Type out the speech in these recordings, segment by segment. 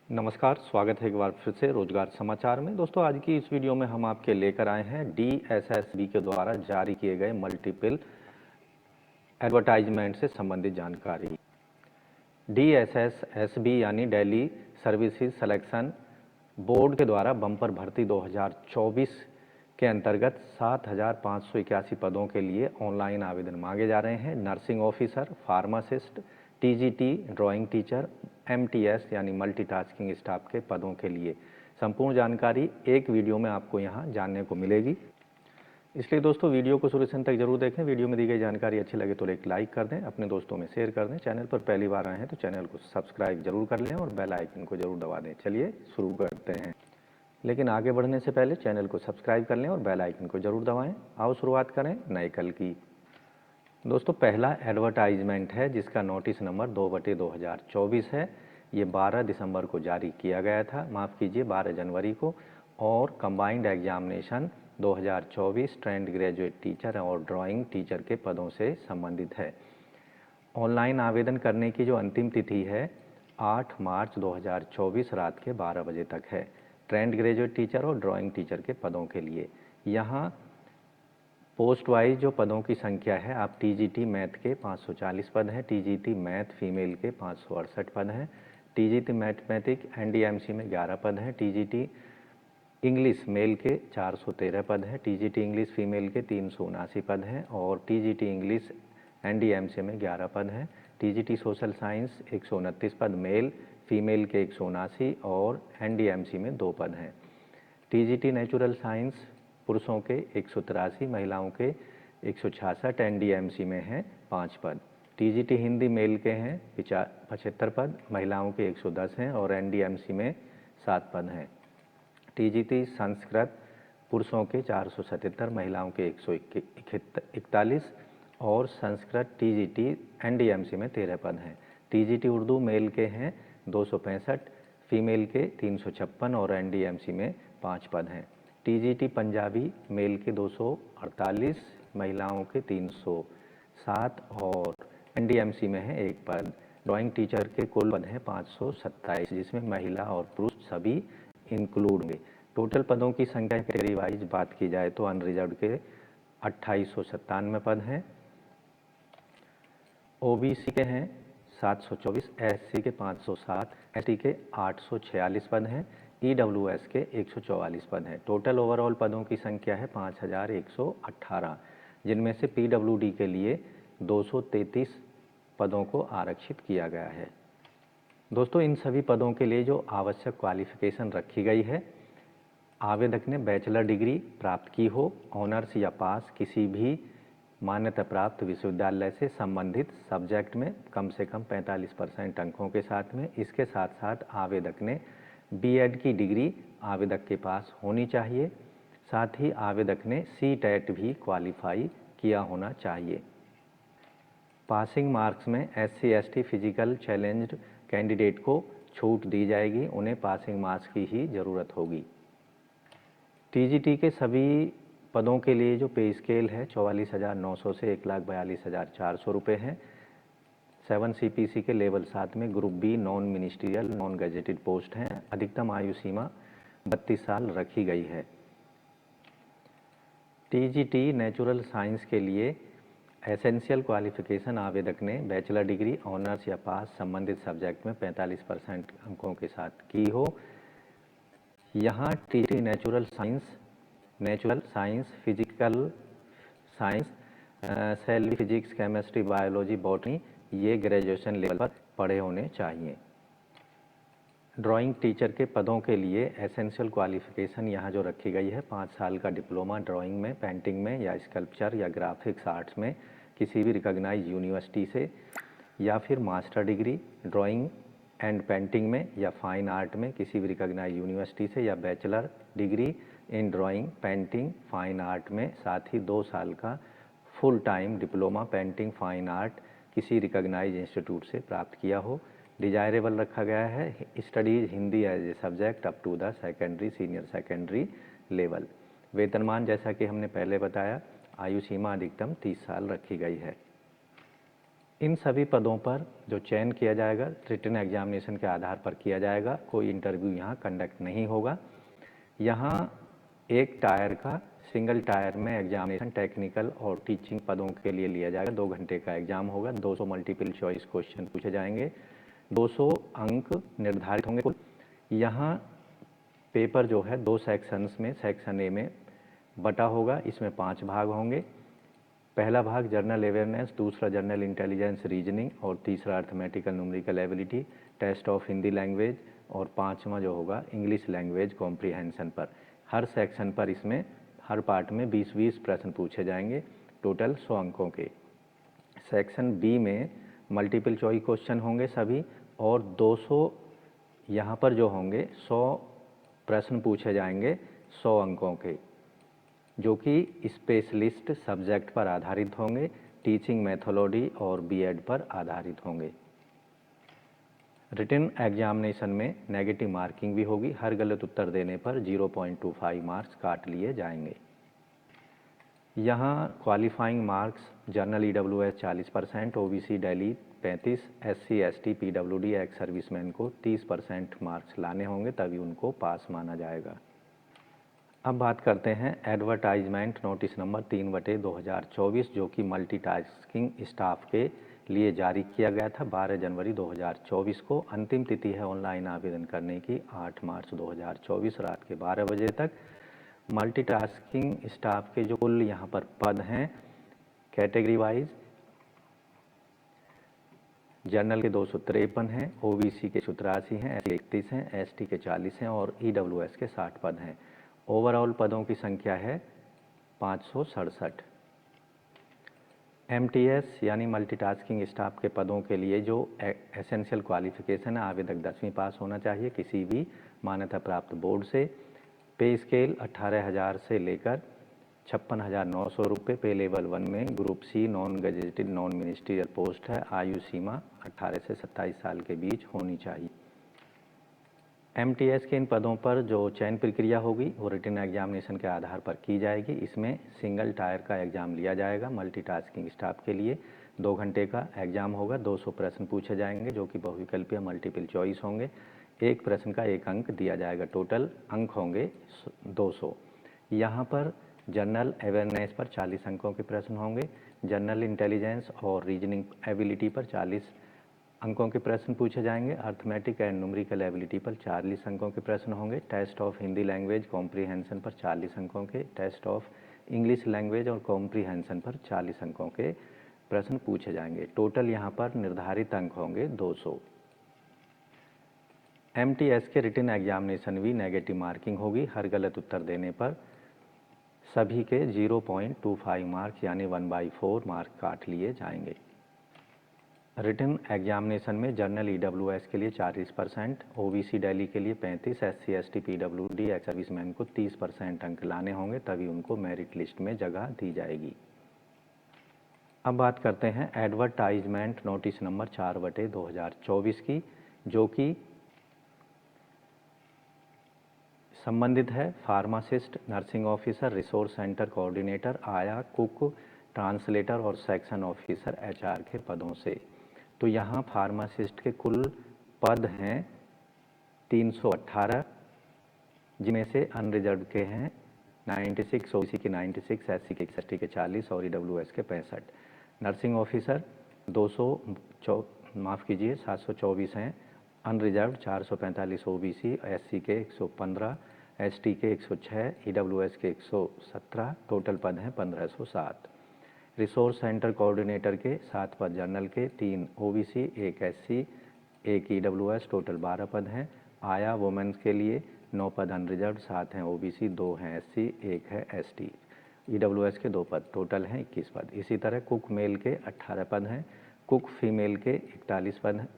नमस्कार, स्वागत है एक बार फिर से रोजगार समाचार में। दोस्तों, आज की इस वीडियो में हम आपके लेकर आए हैं DSSB के द्वारा जारी किए गए मल्टीपल एडवर्टाइजमेंट से संबंधित जानकारी। DSSB यानी दिल्ली सर्विसेज सिलेक्शन बोर्ड के द्वारा बम्पर भर्ती 2024 के अंतर्गत 7,581 पदों के लिए ऑनलाइन आवेदन मांगे जा रहे हैं। Nursing officer, pharmacist, TGT, drawing teacher, MTS यानी मल्टीटास्किंग स्टाफ के पदों के लिए संपूर्ण जानकारी एक वीडियो में आपको यहाँ जानने को मिलेगी। इसलिए दोस्तों, वीडियो को शुरू से अंत तक जरूर देखें। वीडियो में दी गई जानकारी अच्छी लगे तो एक लाइक कर दें, अपने दोस्तों में शेयर कर दें। चैनल पर पहली बार आए हैं तो चैनल को सब्सक्राइब जरूर कर लें और बेल आइकन को जरूर दबा दें। चलिए शुरू करते हैं, लेकिन आगे बढ़ने से पहले चैनल को सब्सक्राइब कर लें और बेल आइकन को जरूर दबाएं। आओ शुरुआत करें नए कल की। दोस्तों, पहला एडवर्टाइजमेंट है जिसका नोटिस नंबर 2/2024 है। ये 12 दिसंबर को जारी किया गया था, माफ़ कीजिए 12 जनवरी को। और combined examination 2024 trained graduate teacher और ड्राइंग टीचर के पदों से संबंधित है। ऑनलाइन आवेदन करने की जो अंतिम तिथि है 8 मार्च 2024 रात के 12 बजे तक है। ट्रेंड ग्रेजुएट टीचर और ड्राइंग टीचर के पदों के लिए यहाँ पोस्ट वाइज जो पदों की संख्या है, आप TGT मैथ के 540 पद हैं, TGT मैथ फीमेल के 568 पद हैं, TGT मैथमेटिक NDMC में 11 पद हैं, TGT इंग्लिश मेल के 413 पद हैं, TGT इंग्लिश फीमेल के 379 पद हैं और TGT इंग्लिश NDMC में 11 पद हैं। TGT सोशल साइंस 129 पद मेल फीमेल के 179 और NDMC में 2 पद हैं। TGT नेचुरल साइंस पुरुषों के 183, महिलाओं के 166, NDMC में हैं 5 पद। TGT हिंदी मेल के हैं 75 पद, महिलाओं के 110 हैं और NDMC में 7 पद हैं। TGT संस्कृत पुरुषों के 477, महिलाओं के 141 और संस्कृत TGT NDMC में 13 पद हैं। TGT उर्दू मेल के हैं 265, फीमेल के 356 और NDMC में 5 पद हैं। TGT पंजाबी मेल के 248, महिलाओं के 307 और NDMC में है 1 पद। ड्राइंग टीचर के कुल पद हैं 527, जिसमें महिला और पुरुष सभी इंक्लूड होंगे। टोटल पदों की संख्या कैटेगरी वाइज बात की जाए तो अनरिजर्व के 2897 पद हैं, OBC के हैं 724, SC के 507, ST के 846 पद हैं, EWS के 144 पद हैं। टोटल ओवरऑल पदों की संख्या है 5118, जिनमें से PWD के लिए 233 पदों को आरक्षित किया गया है। दोस्तों, इन सभी पदों के लिए जो आवश्यक क्वालिफिकेशन रखी गई है, आवेदक ने बैचलर डिग्री प्राप्त की हो, ऑनर्स या पास किसी भी मान्यता प्राप्त विश्वविद्यालय से संबंधित सब्जेक्ट में कम से कम 45% अंकों के साथ में। इसके साथ साथ आवेदक ने B.Ed की डिग्री आवेदक के पास होनी चाहिए। साथ ही आवेदक ने CTET भी क्वालिफाई किया होना चाहिए। पासिंग मार्क्स में SC ST physical challenged candidate को छूट दी जाएगी, उन्हें पासिंग मार्क्स की ही ज़रूरत होगी। TGT के सभी पदों के लिए जो पे स्केल है 44,900 से 1,42,400 रुपये है। 7 CPC के लेवल 7 में group B non ministerial non gazetted post हैं। अधिकतम आयु सीमा 32 साल रखी गई है। TGT नेचुरल साइंस के लिए एसेंशियल क्वालिफिकेशन आवेदक ने बैचलर डिग्री ऑनर्स या पास संबंधित सब्जेक्ट में 45% अंकों के साथ की हो। यहाँ TGT natural science, physical science, cell physics, chemistry, biology, botany ये ग्रेजुएशन लेवल पर पढ़े होने चाहिए। ड्राइंग टीचर के पदों के लिए एसेंशियल क्वालिफिकेशन यहाँ जो रखी गई है 5 साल का डिप्लोमा ड्राइंग में, पेंटिंग में या स्कल्पचर या ग्राफिक्स आर्ट्स में किसी भी रिकॉग्नाइज यूनिवर्सिटी से, या फिर master degree drawing and painting में या फाइन आर्ट में किसी भी रिकॉग्नाइज यूनिवर्सिटी से, या bachelor degree in drawing painting fine art में, साथ ही 2 साल का full time diploma painting fine art किसी रिकॉग्नाइज इंस्टीट्यूट से प्राप्त किया हो। डिजायरेबल रखा गया है studies Hindi as a subject up to the secondary senior secondary level. वेतनमान जैसा कि हमने पहले बताया, आयु सीमा अधिकतम 30 साल रखी गई है। इन सभी पदों पर जो चयन किया जाएगा रिटन एग्जामिनेशन के आधार पर किया जाएगा, कोई इंटरव्यू यहाँ कंडक्ट नहीं होगा। यहाँ एक टायर का सिंगल टायर में एग्जामिनेशन टेक्निकल और टीचिंग पदों के लिए लिया जाएगा। 2 घंटे का एग्जाम होगा, 200 मल्टीपल चॉइस क्वेश्चन पूछे जाएंगे, 200 अंक निर्धारित होंगे कुल। यहाँ पेपर जो है 2 सेक्शंस में, सेक्शन ए में बटा होगा, इसमें 5 भाग होंगे। पहला भाग जनरल अवेयरनेस, दूसरा जनरल इंटेलिजेंस रीजनिंग और तीसरा arithmetical numerical ability, test of Hindi language और 5वां जो होगा इंग्लिश लैंग्वेज कॉम्प्रीहेंशन पर। हर सेक्शन पर इसमें हर पार्ट में 20-20 प्रश्न पूछे जाएंगे, टोटल 100 अंकों के। सेक्शन बी में मल्टीपल चॉइस क्वेश्चन होंगे सभी, और 200 यहाँ पर जो होंगे 100 प्रश्न पूछे जाएंगे 100 अंकों के, जो कि स्पेशलिस्ट सब्जेक्ट पर आधारित होंगे, टीचिंग मेथोडोलॉजी और बीएड पर आधारित होंगे। रिटन एग्जामिनेशन में नेगेटिव मार्किंग भी होगी, हर गलत उत्तर देने पर 0.25 मार्क्स काट लिए जाएंगे। यहाँ qualifying marks general EWS 40%, OBC Delhi 35%, SC ST PWD ex serviceman को 30% मार्क्स लाने होंगे, तभी उनको पास माना जाएगा। अब बात करते हैं एडवर्टाइजमेंट नोटिस नंबर 3/2024, जो कि मल्टीटास्किंग स्टाफ के लिए जारी किया गया था 12 जनवरी 2024 को। अंतिम तिथि है ऑनलाइन आवेदन करने की 8 मार्च 2024 रात के 12 बजे तक। मल्टीटास्किंग स्टाफ के जो कुल यहाँ पर पद हैं कैटेगरी वाइज, जनरल के 253 हैं, ओबीसी के 84 हैं, एससी 31 हैं, एसटी के 40 हैं और ईडब्ल्यूएस के 60 पद हैं। ओवरऑल पदों की संख्या है 567। एमटीएस यानी मल्टीटास्किंग स्टाफ के पदों के लिए जो एसेंशियल क्वालिफिकेशन है, आवेदक 10वीं पास होना चाहिए किसी भी मान्यता प्राप्त बोर्ड से। पे स्केल 18,000 से लेकर 56,900 रुपये पे लेवल 1 में। Group C non gazetted non ministerial post है। आयु सीमा 18 से 27 साल के बीच होनी चाहिए। एमटीएस के इन पदों पर जो चयन प्रक्रिया होगी वो रिटन एग्जामिनेशन के आधार पर की जाएगी। इसमें सिंगल टायर का एग्ज़ाम लिया जाएगा मल्टीटास्किंग स्टाफ के लिए। 2 घंटे का एग्ज़ाम होगा, 200 प्रश्न पूछे जाएंगे जो कि बहुविकल्पीय मल्टीपल चॉइस होंगे। एक प्रश्न का 1 अंक दिया जाएगा, टोटल अंक होंगे 200। यहाँ पर जनरल अवेयरनेस पर 40 अंकों के प्रश्न होंगे, जनरल इंटेलिजेंस और रीजनिंग एबिलिटी पर 40 अंकों के प्रश्न पूछे जाएंगे, अर्थमेटिक एंड न्यूमेरिकल एबिलिटी पर 40 अंकों के प्रश्न होंगे, test of Hindi language comprehension पर 40 अंकों के, टेस्ट ऑफ इंग्लिश लैंग्वेज और कॉम्प्रीहेंशन पर 40 अंकों के प्रश्न पूछे जाएंगे। टोटल यहाँ पर निर्धारित अंक होंगे 200। एमटीएस के रिटन एग्जामिनेशन भी नेगेटिव मार्किंग होगी, हर गलत उत्तर देने पर सभी के 0.25 मार्क्स यानी 1/4 मार्क काट लिए जाएंगे। रिटन एग्जामिनेशन में जनरल ईडब्ल्यूएस के लिए 40%, ओबीसी दिल्ली के लिए 35%, SC ST PWD ex serviceman को 30% अंक लाने होंगे, तभी उनको मेरिट लिस्ट में जगह दी जाएगी। अब बात करते हैं एडवर्टाइजमेंट नोटिस नंबर 4/2024 की, जो कि संबंधित है pharmacist, nursing officer, resource centre coordinator, आया, कुक, ट्रांसलेटर और सेक्शन ऑफिसर एचआर के पदों से। तो यहाँ फार्मासिस्ट के कुल पद हैं 318, जिनमें से अनरिजर्व के हैं 96, ओबीसी के 96, एससी के 61 के 40 और ईडब्ल्यूएस के 65। नर्सिंग ऑफिसर 724 हैं, अनरिजर्व 445 ओबीसी, एससी के 115, एसटी के 106, ईडब्ल्यूएस के 117, टोटल पद हैं 1507। रिसोर्स सेंटर कोऑर्डिनेटर के 7 पद जनरल के, 3 ओबीसी, 1 एससी, 1 ईडब्ल्यूएस, टोटल 12 पद हैं। आया वुमेन्स के लिए 9 पद अनरिजर्व, 7 हैं ओबीसी, 2 हैं एससी, 1 है एसटी। ईडब्ल्यूएस के 2 पद, टोटल हैं 21 पद। इसी तरह कुक मेल के 18 पद हैं, कुक फीमेल के 41 पद हैं,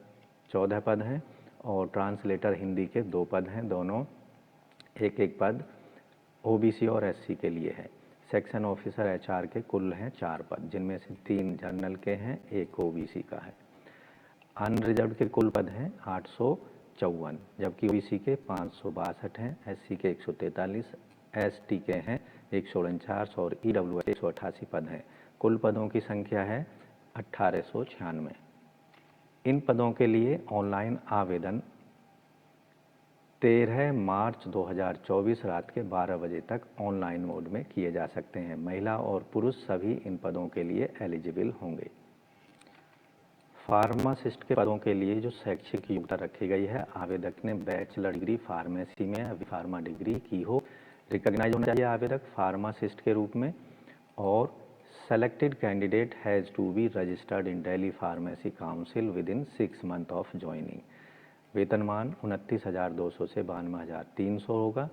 14 पद हैं और ट्रांसलेटर हिंदी के 2 पद हैं, दोनों 1-1 पद ओबीसी और एससी के लिए है। सेक्शन ऑफिसर एचआर के कुल हैं 4 पद, जिनमें से 3 जनरल के हैं, 1 ओबीसी का है। अनरिजर्व के कुल पद हैं 854, जबकि ओबीसी के 562 हैं, एससी के 143, एसटी के हैं 149 और ईडब्ल्यूएस 188 पद हैं। कुल पदों की संख्या है 1896। इन पदों के लिए ऑनलाइन आवेदन 13 मार्च 2024 रात के 12 बजे तक ऑनलाइन मोड में किए जा सकते हैं। महिला और पुरुष सभी इन पदों के लिए एलिजिबल होंगे। फार्मासिस्ट के पदों के लिए जो शैक्षिक योग्यता रखी गई है, आवेदक ने बैचलर डिग्री फार्मेसी में या फार्मा डिग्री की हो, रिकॉग्नाइज होना चाहिए आवेदक फार्मासिस्ट के रूप में, और selected candidate has to be registered in Delhi pharmacy council within 6 month of joining. वेतनमान 29,200 से 92,300 होगा।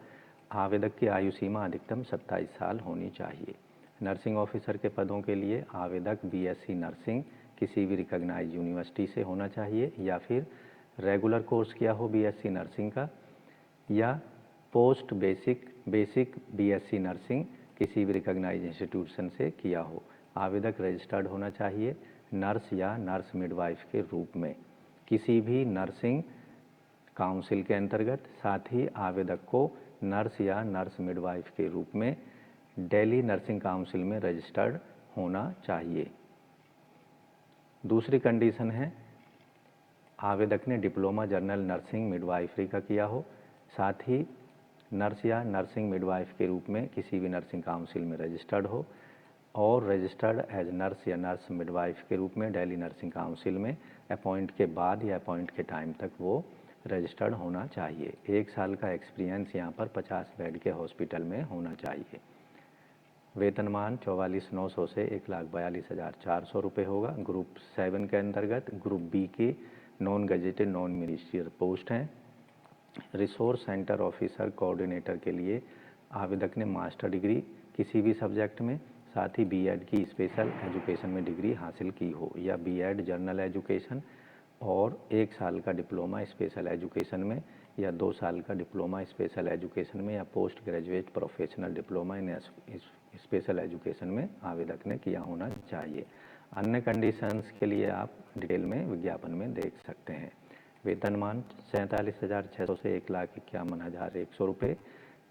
आवेदक की आयु सीमा अधिकतम 27 साल होनी चाहिए। नर्सिंग ऑफिसर के पदों के लिए आवेदक बीएससी नर्सिंग किसी भी रिकॉग्नाइज यूनिवर्सिटी से होना चाहिए, या फिर रेगुलर कोर्स किया हो बीएससी नर्सिंग का, या पोस्ट बेसिक बीएससी नर्सिंग किसी भी रिकॉग्नाइज इंस्टीट्यूशन से किया हो। आवेदक रजिस्टर्ड होना चाहिए नर्स या नर्स मिडवाइफ के रूप में किसी भी नर्सिंग काउंसिल के अंतर्गत। साथ ही आवेदक को नर्स या नर्स मिडवाइफ के रूप में दिल्ली नर्सिंग काउंसिल में रजिस्टर्ड होना चाहिए। दूसरी कंडीशन है आवेदक ने डिप्लोमा जनरल नर्सिंग मिडवाइफरी का किया हो, साथ ही नर्स या नर्सिंग मिडवाइफ के रूप में किसी भी नर्सिंग काउंसिल में रजिस्टर्ड हो, और रजिस्टर्ड एज नर्स या नर्स मिडवाइफ के रूप में दिल्ली नर्सिंग काउंसिल में अपॉइंट के बाद या अपॉइंट के टाइम तक वो रजिस्टर्ड होना चाहिए। 1 साल का एक्सपीरियंस यहाँ पर 50 बेड के हॉस्पिटल में होना चाहिए। वेतनमान 44,900 से 1,42,400 रुपये होगा। ग्रुप 7 के अंतर्गत ग्रुप बी की non gazetted non ministerial post हैं। रिसोर्स सेंटर ऑफिसर कोऑर्डिनेटर के लिए आवेदक ने मास्टर डिग्री किसी भी सब्जेक्ट में, साथ ही बीएड की स्पेशल एजुकेशन में डिग्री हासिल की हो, या बीएड जनरल एजुकेशन और 1 साल का डिप्लोमा स्पेशल एजुकेशन में, या 2 साल का डिप्लोमा स्पेशल एजुकेशन में, या post graduate professional diploma in special education में आवेदक ने किया होना चाहिए। अन्य कंडीशंस के लिए आप डिटेल में विज्ञापन में देख सकते हैं। वेतनमान 47,600 से 1,51,100 रुपये।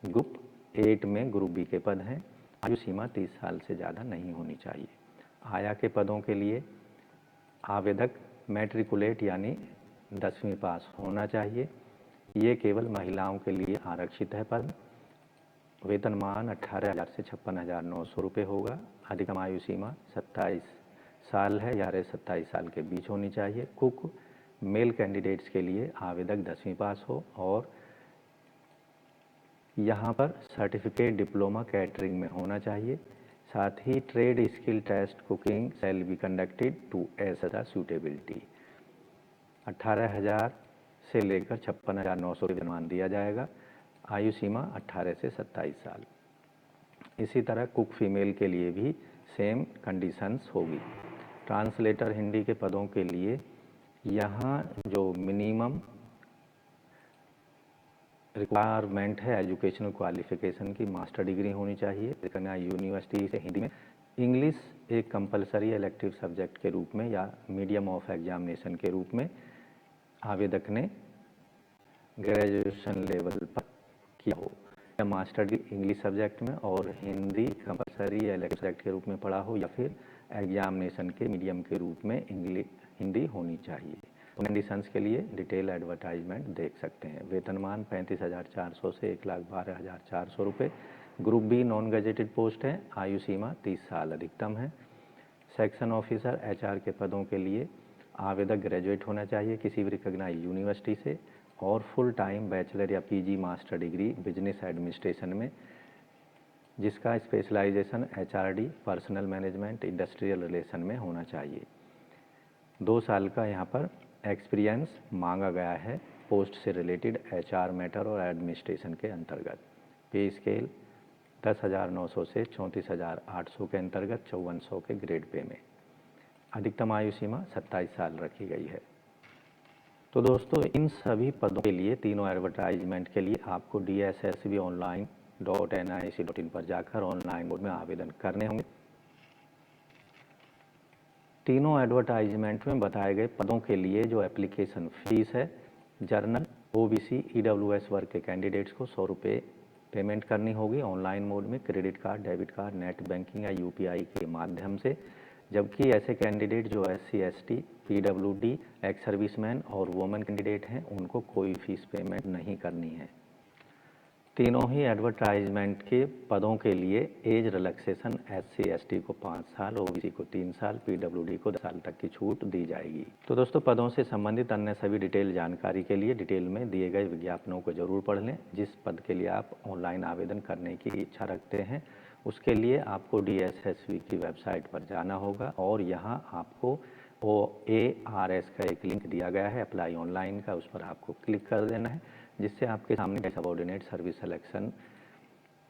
ग्रुप 8 में ग्रुप बी के पद हैं। आयु सीमा 30 साल से ज़्यादा नहीं होनी चाहिए। आया के पदों के लिए आवेदक मैट्रिकुलेट यानी 10वीं पास होना चाहिए। ये केवल महिलाओं के लिए आरक्षित है पद। वेतनमान 18,000 से 56,900 रुपये होगा। अधिकतम आयु सीमा 27 साल है, या 27 साल के बीच होनी चाहिए। कुक मेल कैंडिडेट्स के लिए आवेदक 10वीं पास हो, और यहाँ पर सर्टिफिकेट डिप्लोमा कैटरिंग में होना चाहिए। साथ ही trade skill test cooking shall be conducted to assess the suitability. 18,000 से लेकर 56,900 वेतनमान दिया जाएगा। आयु सीमा 18 से 27 साल। इसी तरह कुक फीमेल के लिए भी सेम कंडीशंस होगी। ट्रांसलेटर हिंदी के पदों के लिए यहाँ जो मिनिमम रिक्वायरमेंट है एजुकेशनल क्वालिफिकेशन की, मास्टर डिग्री होनी चाहिए रिकॉग्नाइज्ड यूनिवर्सिटी से हिंदी में। इंग्लिश एक कंपलसरी इलेक्टिव सब्जेक्ट के रूप में या मीडियम ऑफ एग्जामिनेशन के रूप में आवेदक ने ग्रेजुएशन लेवल पर किया हो, या मास्टर डिग्री इंग्लिश सब्जेक्ट में और हिंदी कंपलसरी इलेक्टिव सब्जेक्ट के रूप में पढ़ा हो, या फिर एग्जामिनेशन के मीडियम के रूप में हिंदी होनी चाहिए। कंडीशंस के लिए डिटेल एडवर्टाइजमेंट देख सकते हैं। वेतनमान 35,400 से 1,12,400 रुपये। Group B non gazetted post है। आयु सीमा 30 साल अधिकतम है। सेक्शन ऑफिसर एचआर के पदों के लिए आवेदक ग्रेजुएट होना चाहिए किसी भी रिकॉग्नाइज्ड यूनिवर्सिटी से, और फुल टाइम बैचलर या PG master degree business administration में, जिसका specialisation HRD personnel management industrial relation में होना चाहिए। 2 साल का यहाँ पर एक्सपीरियंस मांगा गया है पोस्ट से रिलेटेड एचआर मैटर और एडमिनिस्ट्रेशन के अंतर्गत। पे स्केल 10,900 से 34,800 के अंतर्गत 5400 के ग्रेड पे में। अधिकतम आयु सीमा 27 साल रखी गई है। तो दोस्तों इन सभी पदों के लिए तीनों एडवर्टाइजमेंट के लिए आपको DSSBonline.nic.in पर जाकर ऑनलाइन मोड में आवेदन करने होंगे। तीनों एडवर्टाइजमेंट में बताए गए पदों के लिए जो एप्लीकेशन फीस है, जर्नल ओबीसी ईडब्ल्यूएस वर्ग के कैंडिडेट्स को 100 रुपये पेमेंट करनी होगी ऑनलाइन मोड में, credit card, debit card, net banking या यूपीआई के माध्यम से। जबकि ऐसे कैंडिडेट जो SC ST PWD ex serviceman और वुमेन कैंडिडेट हैं उनको कोई फीस पेमेंट नहीं करनी है। तीनों ही एडवर्टाइजमेंट के पदों के लिए एज रिलैक्सेशन SC ST को 5 साल, OBC को 3 साल, PWD को 10 साल तक की छूट दी जाएगी। तो दोस्तों, पदों से संबंधित अन्य सभी डिटेल जानकारी के लिए डिटेल में दिए गए विज्ञापनों को जरूर पढ़ लें। जिस पद के लिए आप ऑनलाइन आवेदन करने की इच्छा रखते हैं उसके लिए आपको DSSV की वेबसाइट पर जाना होगा और यहाँ आपको OARS का एक लिंक दिया गया है अप्लाई ऑनलाइन का, उस पर आपको क्लिक कर देना है, जिससे आपके सामने सबऑर्डिनेट सर्विस सिलेक्शन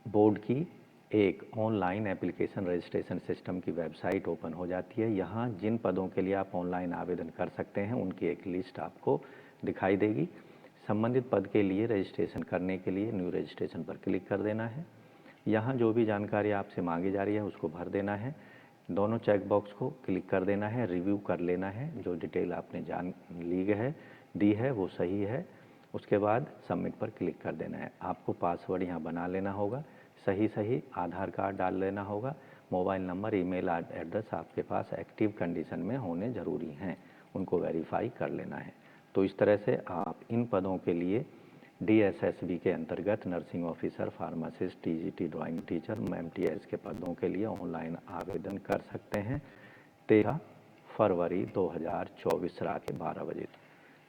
बोर्ड की एक ऑनलाइन एप्लीकेशन रजिस्ट्रेशन सिस्टम की वेबसाइट ओपन हो जाती है। यहाँ जिन पदों के लिए आप ऑनलाइन आवेदन कर सकते हैं उनकी एक लिस्ट आपको दिखाई देगी। संबंधित पद के लिए रजिस्ट्रेशन करने के लिए न्यू रजिस्ट्रेशन पर क्लिक कर देना है। यहाँ जो भी जानकारी आपसे मांगी जा रही है उसको भर देना है। दोनों चेक बॉक्स को क्लिक कर देना है, रिव्यू कर लेना है, जो डिटेल आपने दी है वो सही है। उसके बाद सबमिट पर क्लिक कर देना है। आपको पासवर्ड यहाँ बना लेना होगा, सही आधार कार्ड डाल लेना होगा, मोबाइल नंबर, ईमेल एड्रेस आपके पास एक्टिव कंडीशन में होने ज़रूरी हैं, उनको वेरीफाई कर लेना है। तो इस तरह से आप इन पदों के लिए DSSV के अंतर्गत nursing officer, pharmacist, TGT, drawing teacher, MTS के पदों के लिए ऑनलाइन आवेदन कर सकते हैं 13 फरवरी 2024 रात के 12 बजे।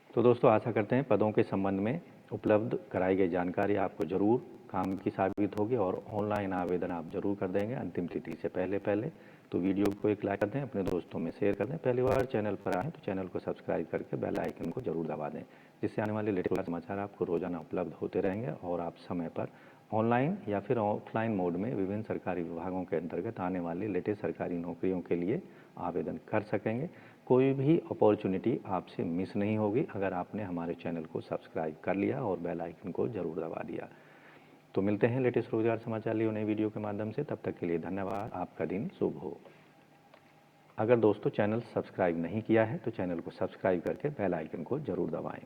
तो दोस्तों, आशा करते हैं पदों के संबंध में उपलब्ध कराई गई जानकारी आपको ज़रूर काम की साबित होगी और ऑनलाइन आवेदन आप ज़रूर कर देंगे अंतिम तिथि से पहले। तो वीडियो को एक लाइक कर दें, अपने दोस्तों में शेयर कर दें। पहली बार चैनल पर आएँ तो चैनल को सब्सक्राइब करके बेल आइकन को जरूर दबा दें, जिससे आने वाले लेटेस्ट समाचार आपको रोजाना उपलब्ध होते रहेंगे और आप समय पर ऑनलाइन या फिर ऑफलाइन मोड में विभिन्न सरकारी विभागों के अंतर्गत आने वाली लेटेस्ट सरकारी नौकरियों के लिए आवेदन कर सकेंगे। कोई भी अपॉर्चुनिटी आपसे मिस नहीं होगी अगर आपने हमारे चैनल को सब्सक्राइब कर लिया और बेल आइकन को जरूर दबा दिया। तो मिलते हैं लेटेस्ट रोजगार समाचार लिए नई वीडियो के माध्यम से। तब तक के लिए धन्यवाद। आपका दिन शुभ हो। अगर दोस्तों चैनल सब्सक्राइब नहीं किया है तो चैनल को सब्सक्राइब करके बेल आइकन को जरूर दबाएं।